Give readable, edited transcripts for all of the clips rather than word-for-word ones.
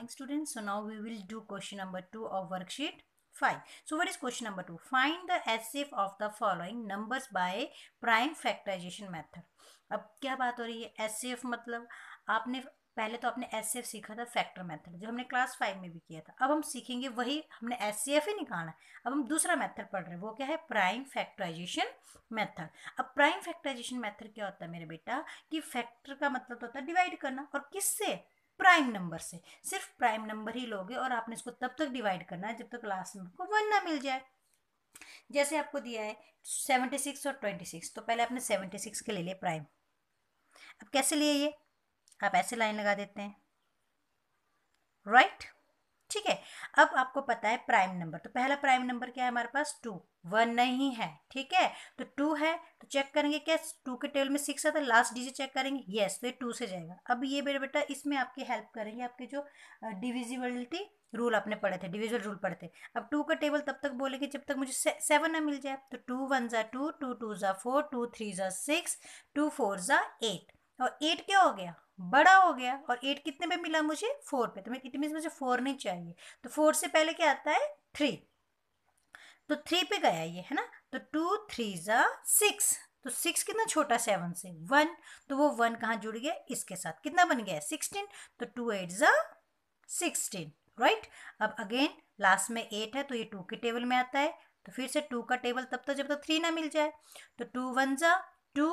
morning students. So now we will do question number 2 of worksheet 5. So what is question number 2? Find the HCF of the following numbers by prime factorization method. अब क्या बात हो रही है? HCF मतलब आपने पहले तो आपने HCF सीखा था फैक्टर मेथड, जो हमने क्लास 5 में भी किया था. अब हम सीखेंगे वही, हमने HCF ही निकालना है. अब हम दूसरा मेथड पढ़ रहे हैं, वो क्या है? Prime factorization method. अब प्राइम फैक्टराइजेशन मेथड क्या होता है मेरे बेटा? कि फैक्टर का मतलब तो होता है डिवाइड करना, और किससे? प्राइम नंबर से. सिर्फ प्राइम नंबर ही लोगे और आपने इसको तब तक डिवाइड करना है जब तक लास्ट में आपको 1 ना मिल जाए. जैसे आपको दिया है 76 और 26, तो पहले आपने 76 के ले लिए प्राइम. अब कैसे लिए ये? आप ऐसे लाइन लगा देते हैं, राइट? ठीक है. अब आपको पता है प्राइम नंबर, तो पहला प्राइम नंबर क्या है हमारे पास? 2. 1 नहीं है, ठीक है. तो 2 है तो चेक करेंगे क्या 2 के टेबल में 6 आता है, लास्ट डिजिट चेक करेंगे, यस, तो ये 2 से जाएगा. अब ये मेरे बेटा इसमें आपकी हेल्प करेंगे आपके जो डिविजिबिलिटी रूल आपने पढ़े थे, डिविजल रूल पढ़े थे. अब 2 का टेबल तब तक बोलेंगे जब तक मुझे 7 ना मिल जाए. तो 2 1 ज़ा 2, 2 2 ज़ा 4, 2 3 ज़ा 6, 2 4 ज़ा 8. और 8 क्या हो गया? बड़ा हो गया. और 8 कितने पे मिला मुझे? 4 पे. तो इट मीन्स मुझे 4 नहीं चाहिए. तो 4 से पहले क्या आता है? 3. तो 3 पे गया ये, है ना. तो 2 3 ज़ा 6. तो 6 कितना छोटा? 7 से 1. तो वो 1 कहाँ जुड़ गया? इसके साथ. कितना बन गया? 16. तो 2 8 ज़ा 16, राइट. अब अगेन लास्ट में 8 है तो ये 2 के टेबल में आता है. तो फिर से 2 का टेबल तब तक जब तक 3 ना मिल जाए. तो 2 1 ज़ा 2,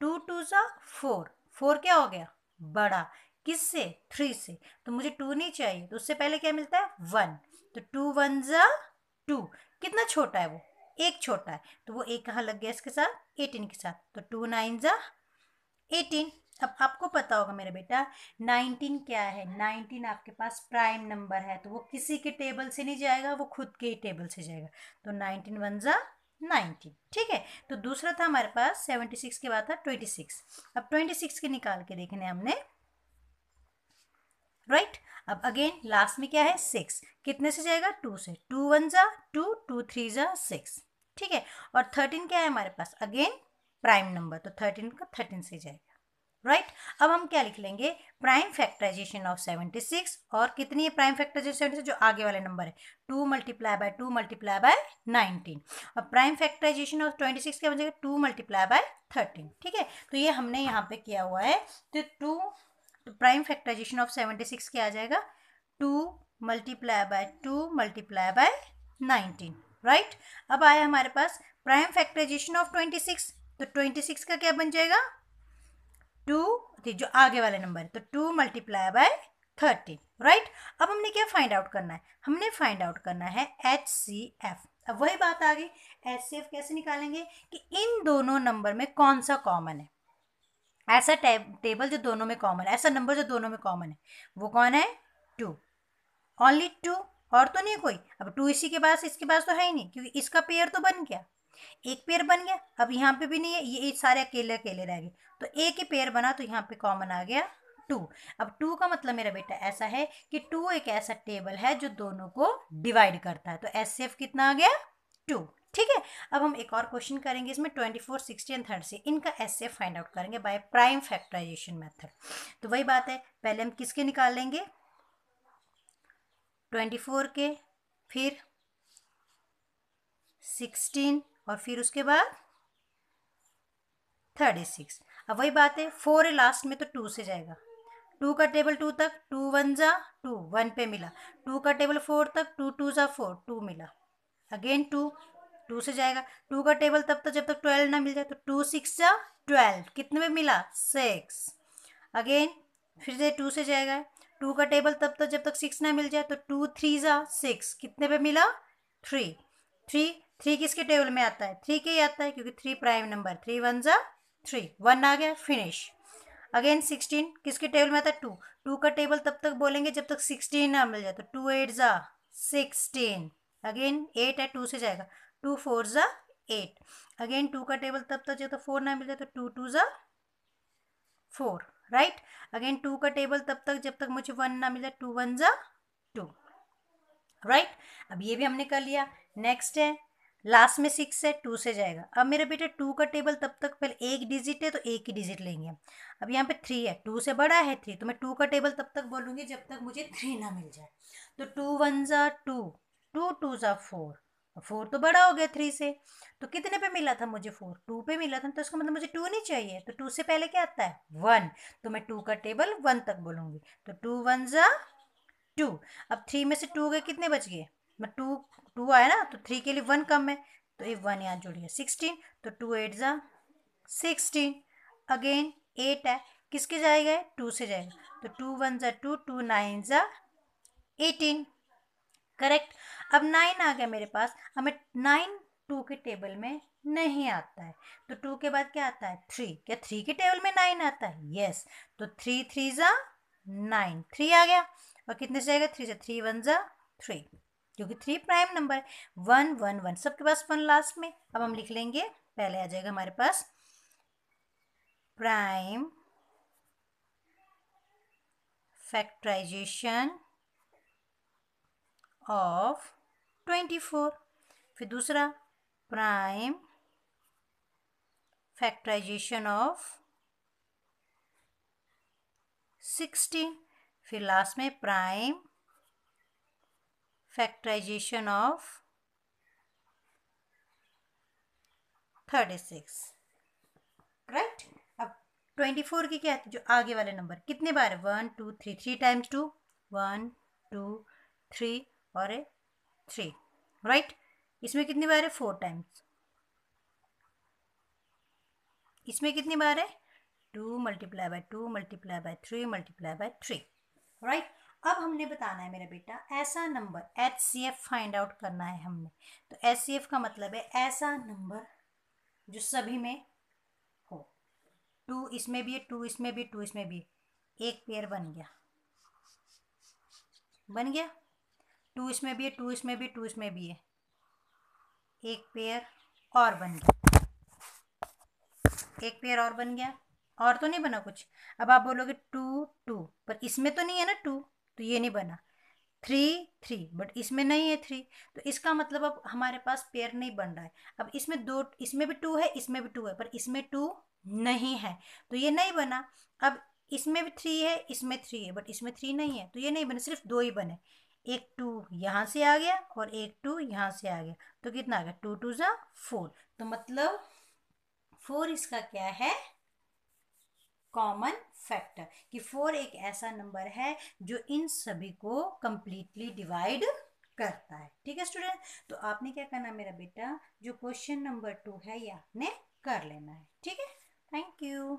2 2 ज़ा 4. 4 क्या हो गया? बड़ा. किससे? 3 से. तो मुझे 2 नहीं चाहिए, तो उससे पहले क्या मिलता है? 1. तो 2 1 ज़ा 2. कितना छोटा है वो? एक छोटा है. तो वो एक कहाँ लग गया इसके साथ? 18 के साथ. तो 2 9 ज़ा 18. अब आपको पता होगा मेरे बेटा 19 क्या है? 19 आपके पास प्राइम नंबर है, तो वो किसी के टेबल से नहीं जाएगा, वो खुद के ही टेबल से जाएगा. तो 19 1 ज़ा 19, ठीक है. तो दूसरा था हमारे पास 76 के बाद था 26. अब 26 के निकाल के देखने हमने, राइट. अब अगेन लास्ट में क्या है? 6. कितने से जाएगा? 2 से. 2 1 ज़ा 2, 2 3 ज़ा 6, ठीक है. और 13 क्या है हमारे पास? अगेन प्राइम नंबर, तो 13 का 13 से जाएगा, राइट. अब हम क्या लिख लेंगे? Prime factorization of 76. और कितनी है प्राइम फैक्टराइजेशन 76? जो आगे वाले नंबर है 2 मल्टीप्लाई बाय 2 मल्टीप्लाई बाय 19. और प्राइम फैक्टराइजेशन ऑफ 26 क्या बन जाएगा? 2 मल्टीप्लाई बाय 13, ठीक है. तो ये हमने यहाँ पे किया हुआ है. तो प्राइम फैक्टराइजेशन ऑफ 76 क्या आ जाएगा? 2 multiply by 2 multiply by 19, right. अब आया हमारे पास प्राइम फैक्टराइजेशन ऑफ 26. तो 26 का क्या बन जाएगा? 2, जो आगे वाले नंबर है, तो 2 मल्टीप्लाई बाय 30, राइट. अब हमने क्या फाइंड आउट करना है? हमने फाइंड आउट करना है HCF. अब वही बात आ गई, HCF कैसे निकालेंगे? कि इन दोनों नंबर में कौन सा कॉमन है. ऐसा टेबल जो दोनों में कॉमन है, ऐसा नंबर जो दोनों में कॉमन है, वो कौन है? 2. ओनली 2, और तो नहीं कोई. अब 2 इसी के पास, इसके पास तो है ही नहीं, क्योंकि इसका पेयर तो बन गया, एक पेयर बन गया. अब यहाँ पे भी नहीं है, ये सारे अकेले अकेले रह गए, तो एक ही पेयर बना, तो यहाँ पे कॉमन आ गया 2. अब 2 का मतलब मेरा बेटा ऐसा है कि 2 एक ऐसा टेबल है जो दोनों को डिवाइड करता है. तो HCF कितना आ गया? 2, ठीक है. अब हम एक और क्वेश्चन करेंगे इसमें 24 60 एंड 30, इनका HCF फाइंड आउट करेंगे बाय प्राइम फैक्टराइजेशन मेथड. तो वही बात है, पहले हम किसके निकाल लेंगे? 24 के, फिर 16, और फिर उसके बाद 36. अब वही बात है, 4 है लास्ट में, तो 2 से जाएगा. 2 का टेबल 2 तक, 2 1 ज़ा 2, 1 पे मिला. 2 का टेबल 4 तक, 2 2 ज़ा 4, 2 मिला. अगेन 2, 2 से जाएगा. 2 का टेबल तब तक जब तक 12 ना मिल जाए. तो 2 6 ज़ा 12, कितने में मिला? 6. अगेन फिर से 2 से जाएगा. 2 का टेबल तब तक जब तक 6 ना मिल जाए. तो 2 3 ज़ा 6, कितने पे मिला? 3. 3 किसके टेबल में आता है? 3 के ही आता है, क्योंकि 3 प्राइम नंबर. 3 1 ज़ा 3, 1 आ गया, फिनिश. अगेन 16 किसके टेबल में आता है? 2. 2 का टेबल तब तक बोलेंगे जब तक 16 ना मिल जाए. तो 2 8 ज़ा 16. अगेन 8 है, 2 से जाएगा. 2 4 ज़ा 8. अगेन 2 का टेबल तब तक जब तक 4 ना मिल जाए. तो 2 2 ज़ा 4, राइट. अगेन 2 का टेबल तब तक जब तक मुझे 1 ना मिल जाए. 2 1 ज़ा 2, राइट. अब ये भी हमने कर लिया. नेक्स्ट है लास्ट में 6 है, 2 से जाएगा। अब मेरे बेटे 2 का टेबल तब तक पहले एक डिजिट है तो एक ही डिजिट लेंगे। अब यहाँ पे 3 है, 2 से बड़ा है 3, तो मैं 2 का टेबल तब तक बोलूँगी जब तक मुझे 3 ना मिल जाए। तो 2 1 ज़ा 2, 2 2 ज़ा 4, 4 तो बड़ा हो गया 3 से। तो कितने पे मिला था मुझे 4? 2 पे मिला था, तो इसका मतलब मुझे 2 नहीं चाहिए। तो 2 से पहले क्या आता है? 1, तो मैं 2 का टेबल 1 तक बोलूँगी। तो 2 1 ज़ा 2। अब 3 में से 2 गए, कितने बच गए? मैं 2 आया ना, तो 3 के लिए 1 कम है, तो ये 1 यहाँ जोड़िए 16। तो 2 8 ज़ा 16। अगेन 8 है, किसके जाएगा? 2 से जाएगा। तो 2 1 ज़ा 2, 2 9 ज़ा 18। करेक्ट। अब 9 आ गया मेरे पास। हमें 9 2 के टेबल में नहीं आता है, तो 2 के बाद क्या आता है? 3। क्या 3 के टेबल में 9 आता है? यस। तो 3 3 ज़ा 9, 3 आ गया। और कितने से जाएगा? 3 से 3 1 ज़ा 3, क्योंकि 3 प्राइम नंबर है। 1 1 1, सबके पास 1 लास्ट में। अब हम लिख लेंगे, पहले आ जाएगा हमारे पास प्राइम फैक्टराइजेशन ऑफ 24। फिर दूसरा प्राइम फैक्टराइजेशन ऑफ 16। फिर लास्ट में प्राइम फैक्टराइजेशन ऑफ 36। राइट। अब 24 की क्या है? जो आगे वाले नंबर कितने बार है? 1 2 3, 3 टाइम्स 2, 1 2 3 और 3। राइट। इसमें कितनी बार है? 4 टाइम्स। इसमें कितनी बार है? 2 multiply by 2 multiply by 3 multiply by 3। Right. अब हमने बताना है मेरा बेटा ऐसा नंबर, HCF फाइंड आउट करना है हमने। तो HCF का मतलब है ऐसा नंबर जो सभी में हो। 2 इसमें भी है, 2 इसमें भी, 2 इसमें भी। एक पेयर बन गया, बन गया। 2 इसमें भी है, 2 इसमें भी, 2 इसमें भी है। एक पेयर और बन गया, एक पेयर और बन गया। और तो नहीं बना कुछ। अब आप बोलोगे 2 2, पर इसमें तो नहीं है ना 2, तो ये नहीं बना। 3 3, बट इसमें नहीं है 3, तो इसका मतलब अब हमारे पास पेयर नहीं बन रहा है। अब इसमें दो, इसमें भी 2 है, इसमें भी 2 है, पर इसमें 2 नहीं है, तो ये नहीं बना। अब इसमें भी 3 है, इसमें 3 है, बट इसमें 3 नहीं है, तो ये नहीं बने, सिर्फ 2 ही बने। एक 2 यहाँ से आ गया और एक 2 यहाँ से आ गया, तो कितना आ गया? 2 2 ज़ा 4। तो मतलब 4 इसका क्या है? Common factor. कि 4 एक ऐसा नंबर है जो इन सभी को कंप्लीटली डिवाइड करता है। ठीक है स्टूडेंट, तो आपने क्या करना मेरा बेटा, जो क्वेश्चन नंबर 2 है ये आपने कर लेना है। ठीक है, थैंक यू।